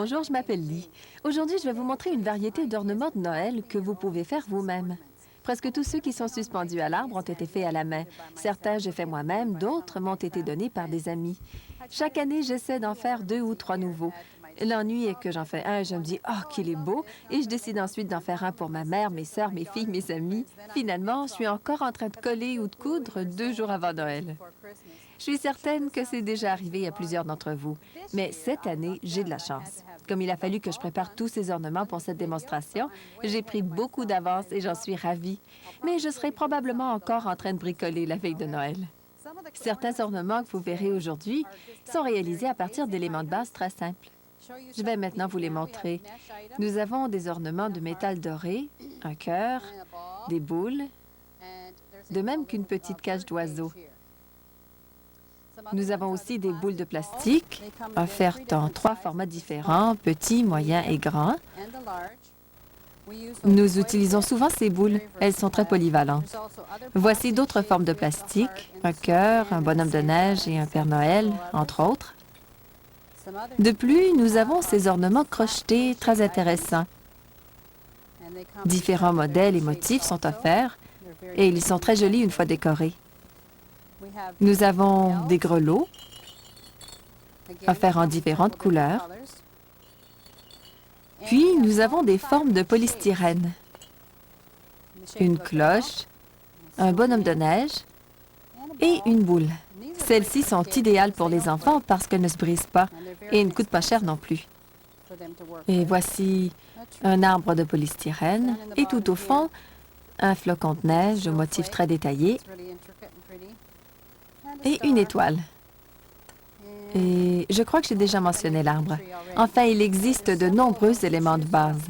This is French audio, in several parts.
Bonjour, je m'appelle Lee. Aujourd'hui, je vais vous montrer une variété d'ornements de Noël que vous pouvez faire vous-même. Presque tous ceux qui sont suspendus à l'arbre ont été faits à la main. Certains, j'ai fait moi-même, d'autres m'ont été donnés par des amis. Chaque année, j'essaie d'en faire 2 ou 3 nouveaux. L'ennui est que j'en fais un et je me dis « Oh, qu'il est beau! » et je décide ensuite d'en faire un pour ma mère, mes sœurs, mes filles, mes amis. Finalement, je suis encore en train de coller ou de coudre 2 jours avant Noël. Je suis certaine que c'est déjà arrivé à plusieurs d'entre vous, mais cette année, j'ai de la chance. Comme il a fallu que je prépare tous ces ornements pour cette démonstration, j'ai pris beaucoup d'avance et j'en suis ravie. Mais je serai probablement encore en train de bricoler la veille de Noël. Certains ornements que vous verrez aujourd'hui sont réalisés à partir d'éléments de base très simples. Je vais maintenant vous les montrer. Nous avons des ornements de métal doré, un cœur, des boules, de même qu'une petite cage d'oiseau. Nous avons aussi des boules de plastique, offertes en 3 formats différents, petits, moyens et grands. Nous utilisons souvent ces boules. Elles sont très polyvalentes. Voici d'autres formes de plastique, un cœur, un bonhomme de neige et un Père Noël, entre autres. De plus, nous avons ces ornements crochetés très intéressants. Différents modèles et motifs sont offerts et ils sont très jolis une fois décorés. Nous avons des grelots, offerts en différentes couleurs. Puis, nous avons des formes de polystyrène, une cloche, un bonhomme de neige et une boule. Celles-ci sont idéales pour les enfants parce qu'elles ne se brisent pas et ne coûtent pas cher non plus. Et voici un arbre de polystyrène et tout au fond, un flocon de neige au motif très détaillé et une étoile. Et je crois que j'ai déjà mentionné l'arbre. Enfin, il existe de nombreux éléments de base.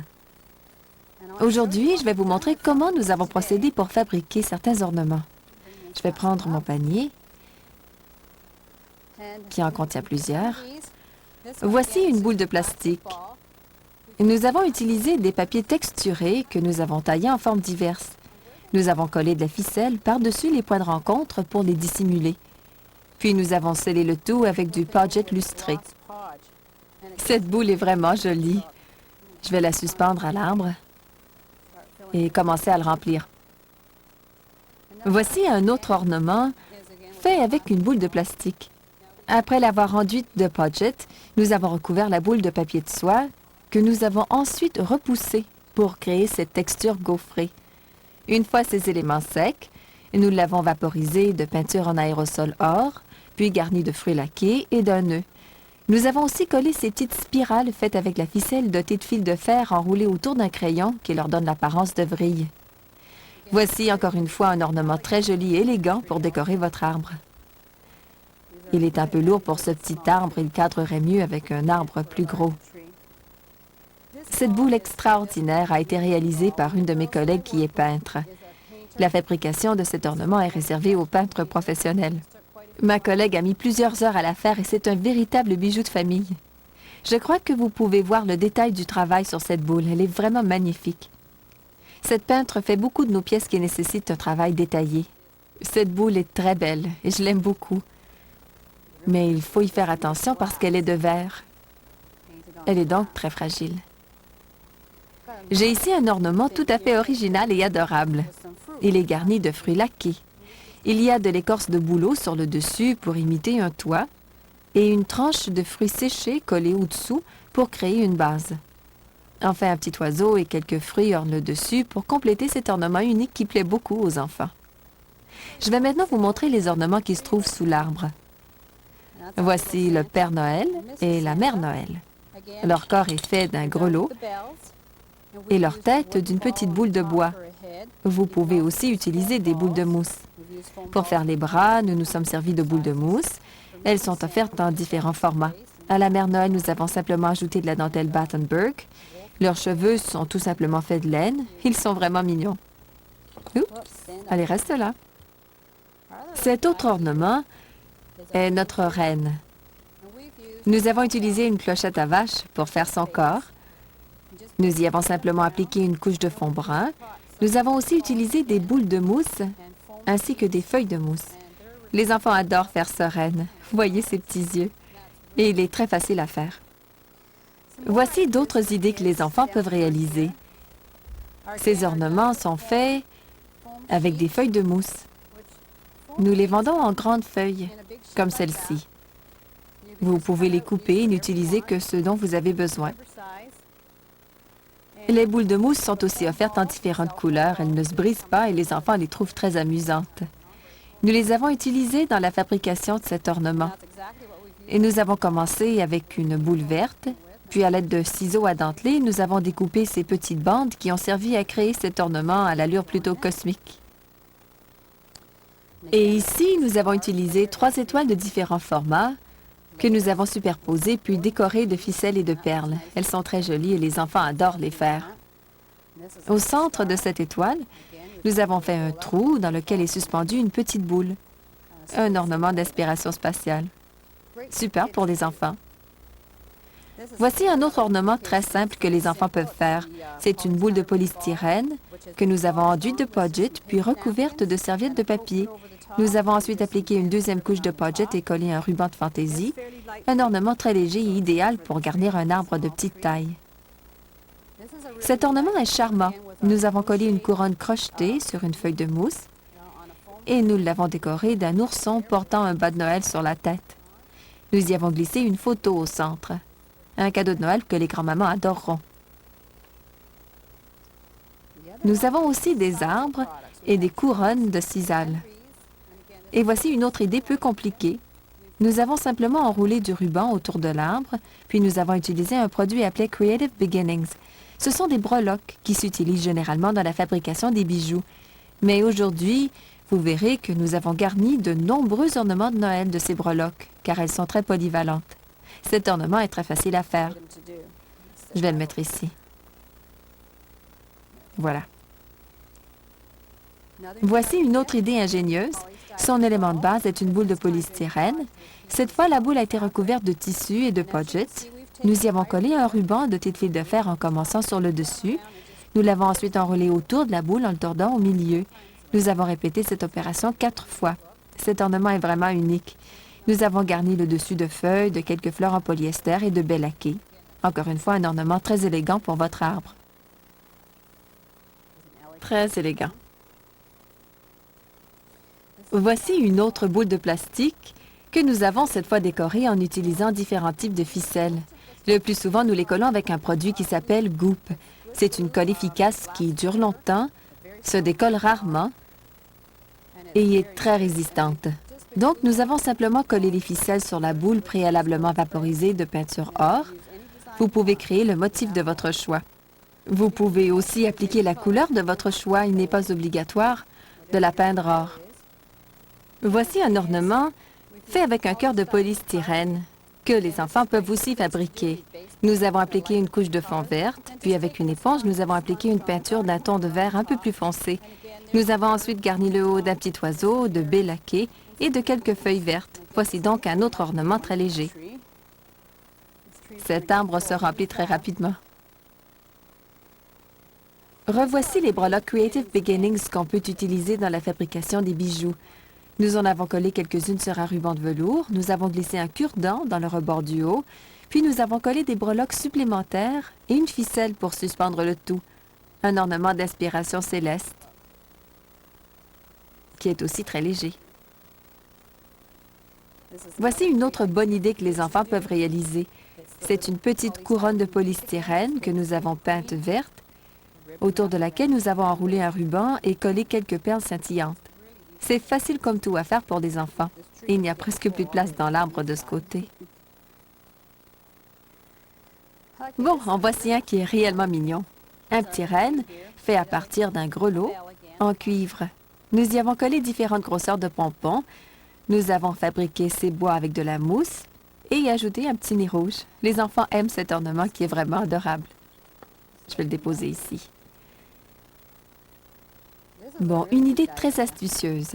Aujourd'hui, je vais vous montrer comment nous avons procédé pour fabriquer certains ornements. Je vais prendre mon panier, qui en contient plusieurs. Voici une boule de plastique. Nous avons utilisé des papiers texturés que nous avons taillés en formes diverses. Nous avons collé de la ficelle par-dessus les points de rencontre pour les dissimuler. Puis nous avons scellé le tout avec du Podget lustré. Cette boule est vraiment jolie. Je vais la suspendre à l'arbre et commencer à le remplir. Voici un autre ornement fait avec une boule de plastique. Après l'avoir enduite de Podget, nous avons recouvert la boule de papier de soie que nous avons ensuite repoussée pour créer cette texture gaufrée. Une fois ces éléments secs, nous l'avons vaporisé de peinture en aérosol or, puis garni de fruits laqués et d'un nœud. Nous avons aussi collé ces petites spirales faites avec la ficelle dotée de fils de fer enroulés autour d'un crayon qui leur donne l'apparence de vrille. Voici encore une fois un ornement très joli et élégant pour décorer votre arbre. Il est un peu lourd pour ce petit arbre, il cadrerait mieux avec un arbre plus gros. Cette boule extraordinaire a été réalisée par une de mes collègues qui est peintre. La fabrication de cet ornement est réservée aux peintres professionnels. Ma collègue a mis plusieurs heures à la faire et c'est un véritable bijou de famille. Je crois que vous pouvez voir le détail du travail sur cette boule. Elle est vraiment magnifique. Cette peintre fait beaucoup de nos pièces qui nécessitent un travail détaillé. Cette boule est très belle et je l'aime beaucoup. Mais il faut y faire attention parce qu'elle est de verre. Elle est donc très fragile. J'ai ici un ornement tout à fait original et adorable. Il est garni de fruits laqués. Il y a de l'écorce de bouleau sur le dessus pour imiter un toit et une tranche de fruits séchés collée au-dessous pour créer une base. Enfin, un petit oiseau et quelques fruits ornent le dessus pour compléter cet ornement unique qui plaît beaucoup aux enfants. Je vais maintenant vous montrer les ornements qui se trouvent sous l'arbre. Voici le Père Noël et la Mère Noël. Leur corps est fait d'un grelot et leur tête d'une petite boule de bois. Vous pouvez aussi utiliser des boules de mousse. Pour faire les bras, nous nous sommes servis de boules de mousse. Elles sont offertes en différents formats. À la Mère Noël, nous avons simplement ajouté de la dentelle Battenberg. Leurs cheveux sont tout simplement faits de laine. Ils sont vraiment mignons. Oups! Allez, reste là. Cet autre ornement est notre reine. Nous avons utilisé une clochette à vache pour faire son corps. Nous y avons simplement appliqué une couche de fond brun. Nous avons aussi utilisé des boules de mousse ainsi que des feuilles de mousse. Les enfants adorent faire ce reine. Voyez ses petits yeux. Et il est très facile à faire. Voici d'autres idées que les enfants peuvent réaliser. Ces ornements sont faits avec des feuilles de mousse. Nous les vendons en grandes feuilles, comme celle-ci. Vous pouvez les couper et n'utiliser que ce dont vous avez besoin. Les boules de mousse sont aussi offertes en différentes couleurs. Elles ne se brisent pas et les enfants les trouvent très amusantes. Nous les avons utilisées dans la fabrication de cet ornement. Et nous avons commencé avec une boule verte, puis à l'aide de ciseaux à dentelés, nous avons découpé ces petites bandes qui ont servi à créer cet ornement à l'allure plutôt cosmique. Et ici, nous avons utilisé 3 étoiles de différents formats que nous avons superposées puis décorées de ficelles et de perles. Elles sont très jolies et les enfants adorent les faire. Au centre de cette étoile, nous avons fait un trou dans lequel est suspendue une petite boule, un ornement d'inspiration spatiale. Super pour les enfants. Voici un autre ornement très simple que les enfants peuvent faire. C'est une boule de polystyrène que nous avons enduite de Podget puis recouverte de serviettes de papier. Nous avons ensuite appliqué une deuxième couche de Podget et collé un ruban de fantaisie, un ornement très léger et idéal pour garnir un arbre de petite taille. Cet ornement est charmant. Nous avons collé une couronne crochetée sur une feuille de mousse et nous l'avons décoré d'un ourson portant un bas de Noël sur la tête. Nous y avons glissé une photo au centre. Un cadeau de Noël que les grands-mamans adoreront. Nous avons aussi des arbres et des couronnes de sisal. Et voici une autre idée peu compliquée. Nous avons simplement enroulé du ruban autour de l'arbre, puis nous avons utilisé un produit appelé Creative Beginnings. Ce sont des breloques qui s'utilisent généralement dans la fabrication des bijoux. Mais aujourd'hui, vous verrez que nous avons garni de nombreux ornements de Noël de ces breloques, car elles sont très polyvalentes. Cet ornement est très facile à faire. Je vais le mettre ici. Voilà. Voici une autre idée ingénieuse. Son élément de base est une boule de polystyrène. Cette fois, la boule a été recouverte de tissu et de Podget. Nous y avons collé un ruban de petites fils de fer en commençant sur le dessus. Nous l'avons ensuite enroulé autour de la boule en le tordant au milieu. Nous avons répété cette opération 4 fois. Cet ornement est vraiment unique. Nous avons garni le dessus de feuilles, de quelques fleurs en polyester et de baies laquées. Encore une fois, un ornement très élégant pour votre arbre. Très élégant. Voici une autre boule de plastique que nous avons cette fois décorée en utilisant différents types de ficelles. Le plus souvent, nous les collons avec un produit qui s'appelle Goop. C'est une colle efficace qui dure longtemps, se décolle rarement et est très résistante. Donc, nous avons simplement collé les ficelles sur la boule préalablement vaporisée de peinture or. Vous pouvez créer le motif de votre choix. Vous pouvez aussi appliquer la couleur de votre choix. Il n'est pas obligatoire de la peindre or. Voici un ornement fait avec un cœur de polystyrène que les enfants peuvent aussi fabriquer. Nous avons appliqué une couche de fond verte, puis avec une éponge, nous avons appliqué une peinture d'un ton de vert un peu plus foncé. Nous avons ensuite garni le haut d'un petit oiseau, de baies laquées et de quelques feuilles vertes. Voici donc un autre ornement très léger. Cet arbre se remplit très rapidement. Revoici les breloques Creative Beginnings qu'on peut utiliser dans la fabrication des bijoux. Nous en avons collé quelques-unes sur un ruban de velours, nous avons glissé un cure-dent dans le rebord du haut, puis nous avons collé des breloques supplémentaires et une ficelle pour suspendre le tout. Un ornement d'inspiration céleste, qui est aussi très léger. Voici une autre bonne idée que les enfants peuvent réaliser. C'est une petite couronne de polystyrène que nous avons peinte verte, autour de laquelle nous avons enroulé un ruban et collé quelques perles scintillantes. C'est facile comme tout à faire pour des enfants. Et il n'y a presque plus de place dans l'arbre de ce côté. Bon, en voici un qui est réellement mignon. Un petit renne fait à partir d'un grelot en cuivre. Nous y avons collé différentes grosseurs de pompons. Nous avons fabriqué ces bois avec de la mousse et ajouté un petit nez rouge. Les enfants aiment cet ornement qui est vraiment adorable. Je vais le déposer ici. Bon, une idée très astucieuse.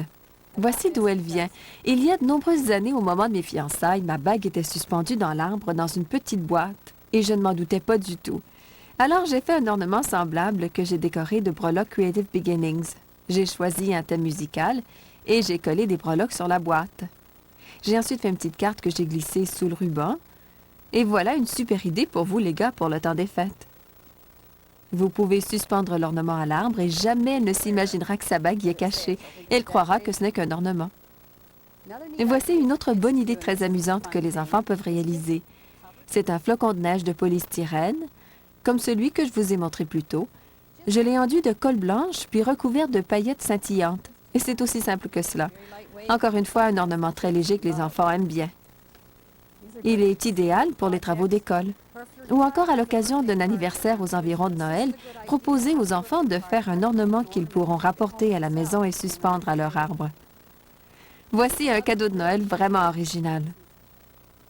Voici d'où elle vient. Il y a de nombreuses années, au moment de mes fiançailles, ma bague était suspendue dans l'arbre dans une petite boîte et je ne m'en doutais pas du tout. Alors, j'ai fait un ornement semblable que j'ai décoré de breloques Creative Beginnings. J'ai choisi un thème musical et j'ai collé des breloques sur la boîte. J'ai ensuite fait une petite carte que j'ai glissée sous le ruban. Et voilà une super idée pour vous, les gars, pour le temps des fêtes. Vous pouvez suspendre l'ornement à l'arbre et jamais elle ne s'imaginera que sa bague y est cachée. Elle croira que ce n'est qu'un ornement. Et voici une autre bonne idée très amusante que les enfants peuvent réaliser. C'est un flocon de neige de polystyrène, comme celui que je vous ai montré plus tôt. Je l'ai enduit de colle blanche puis recouvert de paillettes scintillantes. Et c'est aussi simple que cela. Encore une fois, un ornement très léger que les enfants aiment bien. Il est idéal pour les travaux d'école. Ou encore à l'occasion d'un anniversaire aux environs de Noël, proposez aux enfants de faire un ornement qu'ils pourront rapporter à la maison et suspendre à leur arbre. Voici un cadeau de Noël vraiment original.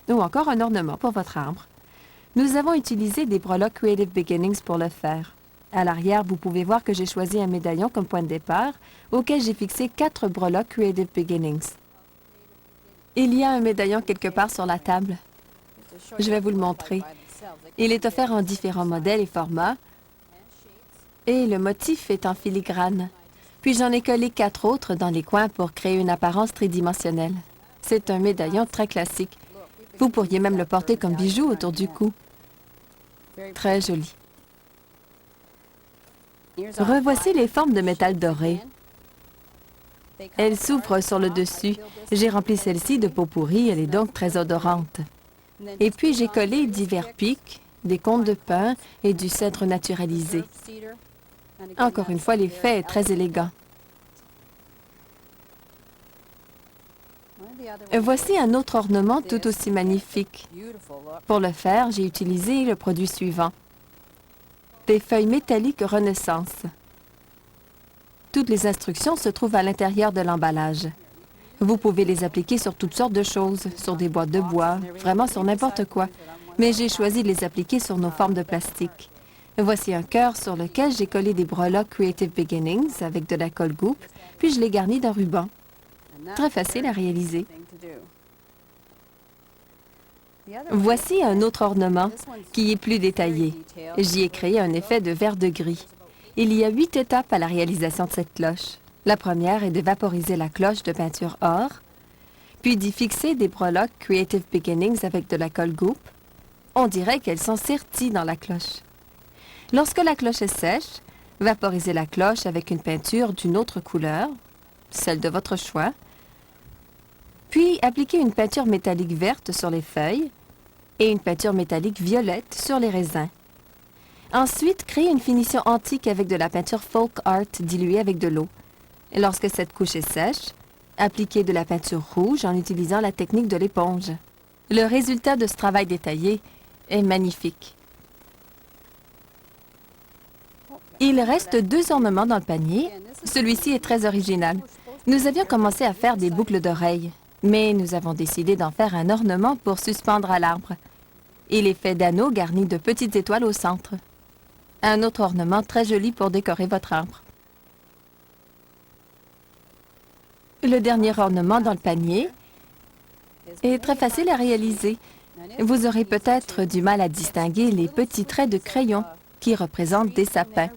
Ou encore un ornement pour votre arbre. Nous avons utilisé des breloques Creative Beginnings pour le faire. À l'arrière, vous pouvez voir que j'ai choisi un médaillon comme point de départ, auquel j'ai fixé 4 breloques Creative Beginnings. Il y a un médaillon quelque part sur la table. Je vais vous le montrer. Il est offert en différents modèles et formats, et le motif est en filigrane. Puis j'en ai collé 4 autres dans les coins pour créer une apparence tridimensionnelle. C'est un médaillon très classique. Vous pourriez même le porter comme bijou autour du cou. Très joli. Revoici les formes de métal doré. Elles s'ouvrent sur le dessus. J'ai rempli celle-ci de peau pourrie, elle est donc très odorante. Et puis j'ai collé divers pics, des cônes de pin et du cèdre naturalisé. Encore une fois, l'effet est très élégant. Voici un autre ornement tout aussi magnifique. Pour le faire, j'ai utilisé le produit suivant. Des feuilles métalliques Renaissance. Toutes les instructions se trouvent à l'intérieur de l'emballage. Vous pouvez les appliquer sur toutes sortes de choses, sur des boîtes de bois, vraiment sur n'importe quoi. Mais j'ai choisi de les appliquer sur nos formes de plastique. Voici un cœur sur lequel j'ai collé des breloques Creative Beginnings avec de la colle goupe, puis je l'ai garni d'un ruban. Très facile à réaliser. Voici un autre ornement qui est plus détaillé. J'y ai créé un effet de vert de gris. Il y a 8 étapes à la réalisation de cette cloche. La première est de vaporiser la cloche de peinture or, puis d'y fixer des breloques Creative Beginnings avec de la colle goupe. On dirait qu'elles sont serties dans la cloche. Lorsque la cloche est sèche, vaporisez la cloche avec une peinture d'une autre couleur, celle de votre choix, puis appliquez une peinture métallique verte sur les feuilles et une peinture métallique violette sur les raisins. Ensuite, créez une finition antique avec de la peinture folk art diluée avec de l'eau. Lorsque cette couche est sèche, appliquez de la peinture rouge en utilisant la technique de l'éponge. Le résultat de ce travail détaillé est magnifique. Il reste 2 ornements dans le panier. Celui-ci est très original. Nous avions commencé à faire des boucles d'oreilles, mais nous avons décidé d'en faire un ornement pour suspendre à l'arbre. Il est fait d'anneaux garnis de petites étoiles au centre. Un autre ornement très joli pour décorer votre arbre. Le dernier ornement dans le panier est très facile à réaliser. Vous aurez peut-être du mal à distinguer les petits traits de crayon qui représentent des sapins.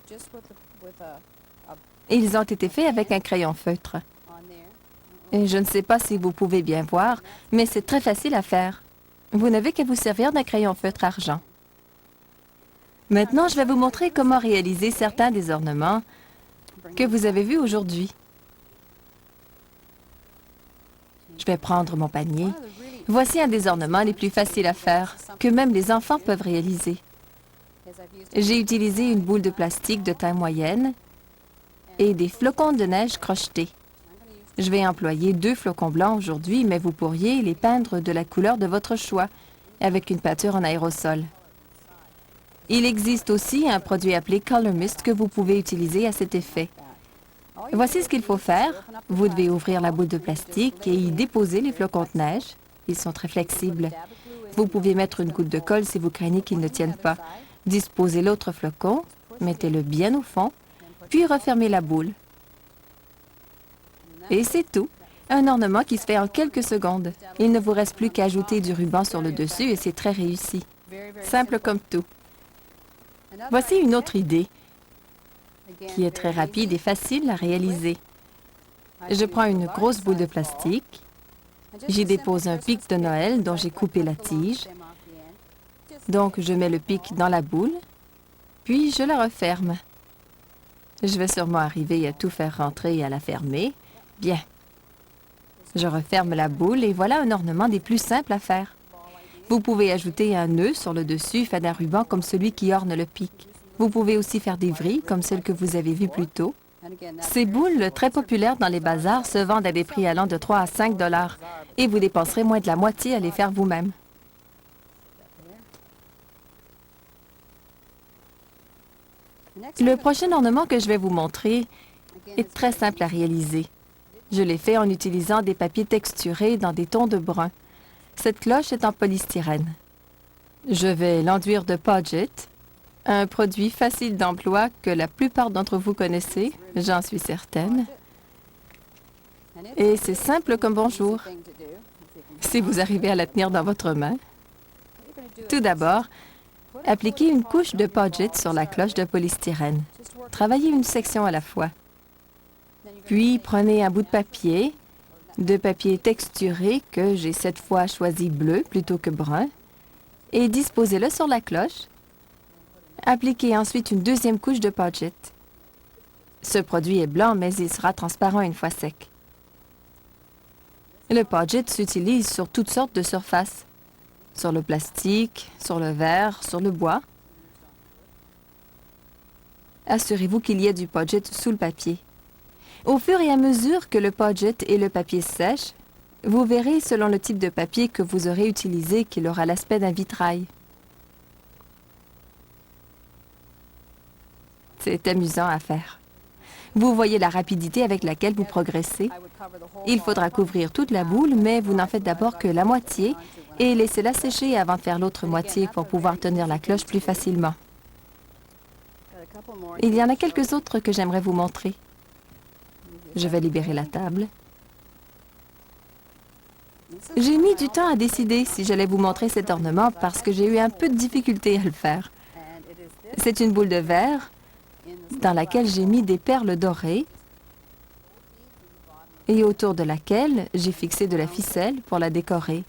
Ils ont été faits avec un crayon feutre. Et je ne sais pas si vous pouvez bien voir, mais c'est très facile à faire. Vous n'avez qu'à vous servir d'un crayon feutre argent. Maintenant, je vais vous montrer comment réaliser certains des ornements que vous avez vus aujourd'hui. Je vais prendre mon panier. Voici un des ornements les plus faciles à faire, que même les enfants peuvent réaliser. J'ai utilisé une boule de plastique de taille moyenne et des flocons de neige crochetés. Je vais employer 2 flocons blancs aujourd'hui, mais vous pourriez les peindre de la couleur de votre choix, avec une peinture en aérosol. Il existe aussi un produit appelé Color Mist que vous pouvez utiliser à cet effet. Voici ce qu'il faut faire. Vous devez ouvrir la boule de plastique et y déposer les flocons de neige. Ils sont très flexibles. Vous pouvez mettre une goutte de colle si vous craignez qu'ils ne tiennent pas. Disposez l'autre flocon, mettez-le bien au fond, puis refermez la boule. Et c'est tout. Un ornement qui se fait en quelques secondes. Il ne vous reste plus qu'à ajouter du ruban sur le dessus et c'est très réussi. Simple comme tout. Voici une autre idée qui est très rapide et facile à réaliser. Je prends une grosse boule de plastique, j'y dépose un pic de Noël dont j'ai coupé la tige, Donc, je mets le pic dans la boule, puis je la referme. Je vais sûrement arriver à tout faire rentrer et à la fermer. Bien. Je referme la boule et voilà un ornement des plus simples à faire. Vous pouvez ajouter un nœud sur le dessus fait d'un ruban comme celui qui orne le pic. Vous pouvez aussi faire des vrilles comme celles que vous avez vues plus tôt. Ces boules, très populaires dans les bazars, se vendent à des prix allant de 3 à 5 dollars et vous dépenserez moins de la moitié à les faire vous-même. Le prochain ornement que je vais vous montrer est très simple à réaliser. Je l'ai fait en utilisant des papiers texturés dans des tons de brun. Cette cloche est en polystyrène. Je vais l'enduire de Podget, un produit facile d'emploi que la plupart d'entre vous connaissez, j'en suis certaine. Et c'est simple comme bonjour, si vous arrivez à la tenir dans votre main. Tout d'abord, appliquez une couche de Podget sur la cloche de polystyrène. Travaillez une section à la fois. Puis, prenez un bout de papier texturé que j'ai cette fois choisi bleu plutôt que brun, et disposez-le sur la cloche. Appliquez ensuite une deuxième couche de Podget. Ce produit est blanc, mais il sera transparent une fois sec. Le Podget s'utilise sur toutes sortes de surfaces, sur le plastique, sur le verre, sur le bois. Assurez-vous qu'il y ait du Podget sous le papier. Au fur et à mesure que le Podget et le papier sèchent, vous verrez selon le type de papier que vous aurez utilisé qu'il aura l'aspect d'un vitrail. C'est amusant à faire. Vous voyez la rapidité avec laquelle vous progressez. Il faudra couvrir toute la boule, mais vous n'en faites d'abord que la moitié et laissez-la sécher avant de faire l'autre moitié pour pouvoir tenir la cloche plus facilement. Il y en a quelques autres que j'aimerais vous montrer. Je vais libérer la table. J'ai mis du temps à décider si j'allais vous montrer cet ornement parce que j'ai eu un peu de difficulté à le faire. C'est une boule de verre dans laquelle j'ai mis des perles dorées et autour de laquelle j'ai fixé de la ficelle pour la décorer.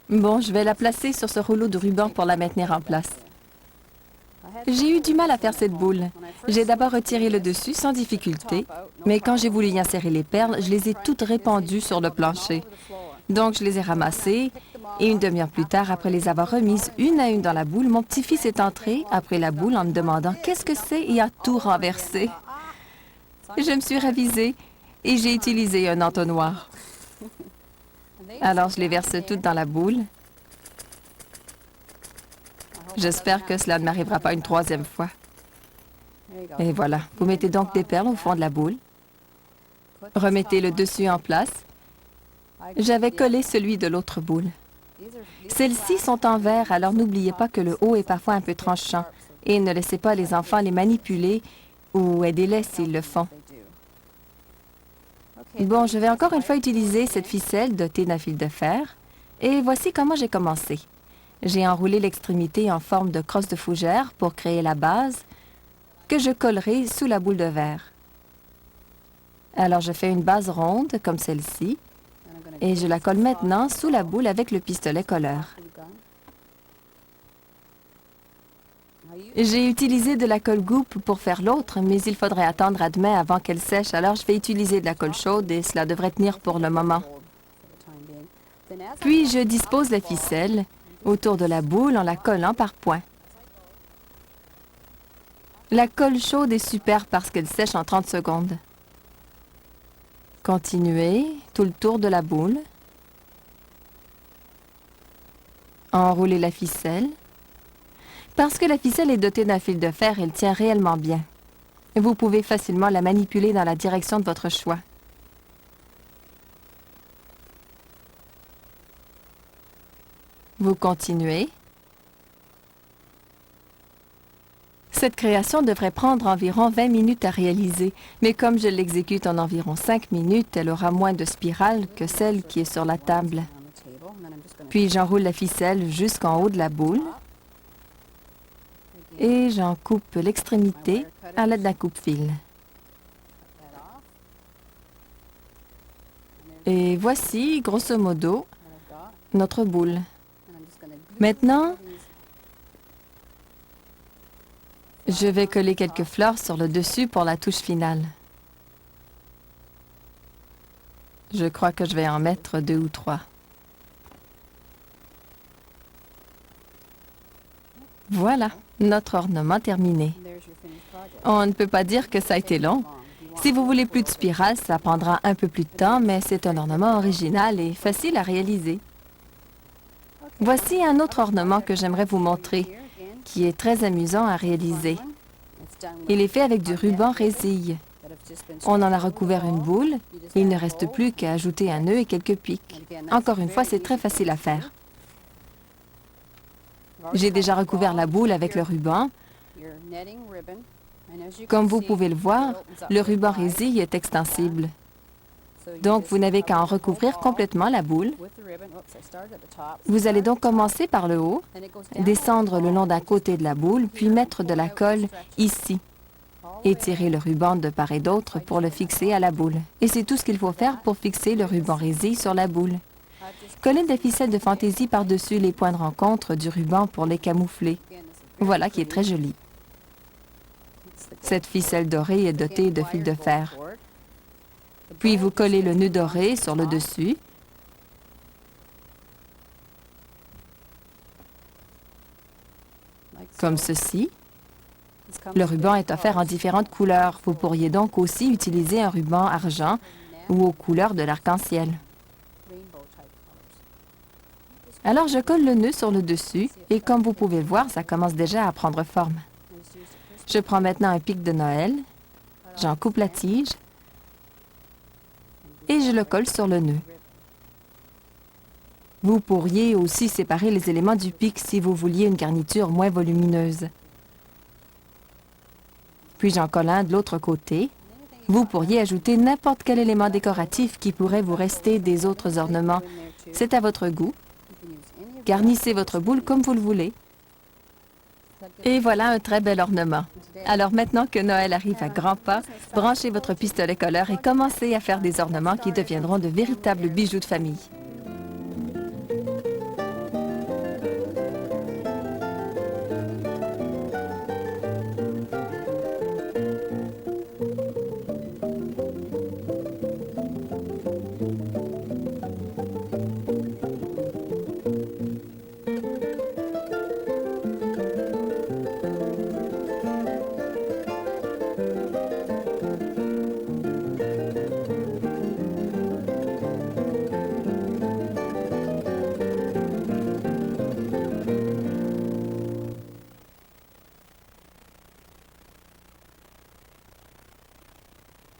Bon, je vais la placer sur ce rouleau de ruban pour la maintenir en place. J'ai eu du mal à faire cette boule. J'ai d'abord retiré le dessus sans difficulté, mais quand j'ai voulu y insérer les perles, je les ai toutes répandues sur le plancher. Donc, je les ai ramassées et une demi-heure plus tard, après les avoir remises une à une dans la boule, mon petit-fils est entré après la boule en me demandant « Qu'est-ce que c'est ?» et a tout renversé. Je me suis ravisée et j'ai utilisé un entonnoir. Alors, je les verse toutes dans la boule. J'espère que cela ne m'arrivera pas une troisième fois. Et voilà, vous mettez donc des perles au fond de la boule. Remettez le dessus en place. J'avais collé celui de l'autre boule. Celles-ci sont en verre, alors n'oubliez pas que le haut est parfois un peu tranchant et ne laissez pas les enfants les manipuler ou aidez-les s'ils le font. Bon, je vais encore une fois utiliser cette ficelle dotée d'un fil de fer et voici comment j'ai commencé. J'ai enroulé l'extrémité en forme de crosse de fougère pour créer la base que je collerai sous la boule de verre. Alors, je fais une base ronde comme celle-ci et je la colle maintenant sous la boule avec le pistolet colleur. J'ai utilisé de la colle Goop pour faire l'autre, mais il faudrait attendre à demain avant qu'elle sèche, alors je vais utiliser de la colle chaude et cela devrait tenir pour le moment. Puis, je dispose la ficelle autour de la boule en la collant par points. La colle chaude est super parce qu'elle sèche en 30 secondes. Continuez tout le tour de la boule. Enroulez la ficelle. Parce que la ficelle est dotée d'un fil de fer, elle tient réellement bien. Vous pouvez facilement la manipuler dans la direction de votre choix. Vous continuez. Cette création devrait prendre environ 20 minutes à réaliser, mais comme je l'exécute en environ 5 minutes, elle aura moins de spirales que celle qui est sur la table. Puis j'enroule la ficelle jusqu'en haut de la boule et j'en coupe l'extrémité à l'aide d'un coupe-fil. Et voici, grosso modo, notre boule. Maintenant, je vais coller quelques fleurs sur le dessus pour la touche finale. Je crois que je vais en mettre 2 ou 3. Voilà, notre ornement terminé. On ne peut pas dire que ça a été long. Si vous voulez plus de spirales, ça prendra un peu plus de temps, mais c'est un ornement original et facile à réaliser. Voici un autre ornement que j'aimerais vous montrer, qui est très amusant à réaliser. Il est fait avec du ruban résille. On en a recouvert une boule, et il ne reste plus qu'à ajouter un nœud et quelques pics. Encore une fois, c'est très facile à faire. J'ai déjà recouvert la boule avec le ruban. Comme vous pouvez le voir, le ruban résille est extensible. Donc, vous n'avez qu'à en recouvrir complètement la boule. Vous allez donc commencer par le haut, descendre le long d'un côté de la boule, puis mettre de la colle ici. Étirer le ruban de part et d'autre pour le fixer à la boule. Et c'est tout ce qu'il faut faire pour fixer le ruban résille sur la boule. Collez des ficelles de fantaisie par-dessus les points de rencontre du ruban pour les camoufler. Voilà qui est très joli. Cette ficelle dorée est dotée de fils de fer. Puis vous collez le nœud doré sur le dessus. Comme ceci. Le ruban est offert en différentes couleurs. Vous pourriez donc aussi utiliser un ruban argent ou aux couleurs de l'arc-en-ciel. Alors, je colle le nœud sur le dessus et comme vous pouvez le voir, ça commence déjà à prendre forme. Je prends maintenant un pic de Noël, j'en coupe la tige et je le colle sur le nœud. Vous pourriez aussi séparer les éléments du pic si vous vouliez une garniture moins volumineuse. Puis j'en colle un de l'autre côté. Vous pourriez ajouter n'importe quel élément décoratif qui pourrait vous rester des autres ornements. C'est à votre goût. Garnissez votre boule comme vous le voulez. Et voilà un très bel ornement. Alors maintenant que Noël arrive à grands pas, branchez votre pistolet colleur et commencez à faire des ornements qui deviendront de véritables bijoux de famille.